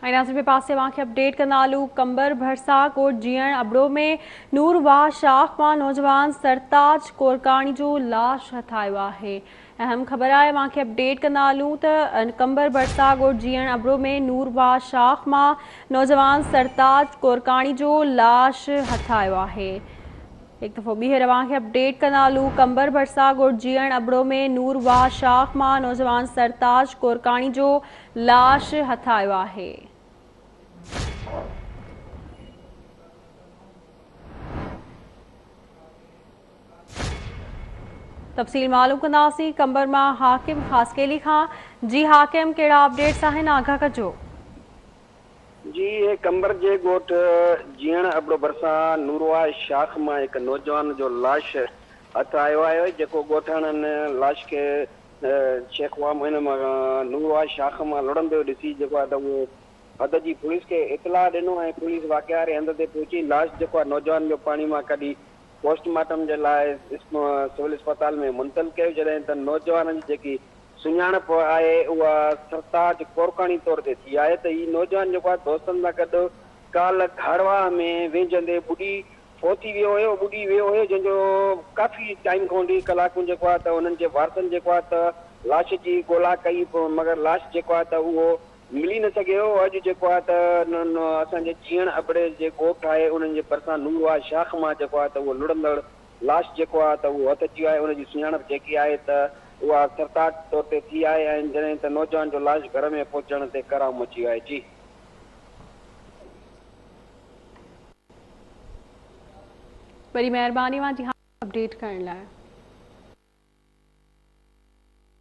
नाज़िर पासे वांखे अपडेट कंदालू कंबर भरसा कोट जीअण अबड़ो में नूर वाह शाख मां नौजवान सरताज कोरकाणी जो लाश हथायो आहे। अहम ख़बर है वांखे अपडेट कंदालू त कंबर भरसा कोट जीअण अबड़ो में नूर वाह शाख मां नौजवान सरताज कोरकाणी जो लाश हथायो आहे। एक दफ़ो ॿीहर वांखे अपडेट कंदालू कंबर भरसा कोट जीअण अबड़ो में नूर वाह शाख मां नौजवान सरताज कोरकाणी जो लाश हथायो आहे। तफ़सील मालूम कंदासीं कंबर मां हाकिम खासकेली खां। जी हाकिम, कहिड़ा अपडेट्स आहिनि, आगाह कजो। जी ये कंबर जे गोट जीअण अबड़ो भरसा नूरवा शाख मां एक नौजवान जो लाश हथ आयो आहे जेको ॻोठाणनि लाश के शेखवा महीने में नूरवा शाख में लड़ंदो ॾिसी जेको आहे त उहो हद जी पुलिस के इतला ॾिनो ऐं पुलिस वाक़िया वारे हंध ते पहुची लाश जेको आहे नौजवान जो पाणी मां कढी पोस्टमार्टम जे लाइ सिविल अस्पताल में मुंतक़िल कयो, जॾहिं त नौजवान जी जेकी सुञाणप आहे उहा सरताज कोरकाणी तौर ते थी आहे। त हीउ नौजवान जेको आहे दोस्तनि सां गॾु काल्ह घाड़वा में वेझंदे ॿुॾी फोती वियो हुयो, ॿुॾी वियो हुयो, जंहिंजो काफ़ी टाइम खां वठी कलाकूं जेको आहे त उन्हनि जे वारसनि जेको आहे त लाश जी ॻोल्हा कई, मगर लाश जेको आहे त उहो मिली न सघियो। अॼु जेको आहे त असांजे जीअण अबड़े जे ॻोठ आहे उन्हनि जे भरिसां नूरवा शाख मां जेको आहे त उहो लुड़ंदड़ लाश जेको आहे त उहो हथ अची वियो आहे। उनजी सुञाणप जेकी आहे त उहा सरताज तौर ते थी आहे ऐं जॾहिं त नौजवान जो लाश घर में पहुचण ते कराम मची वियो आहे। जी बड़ी मेहरबानी वां जी अपडेट करण लाइ।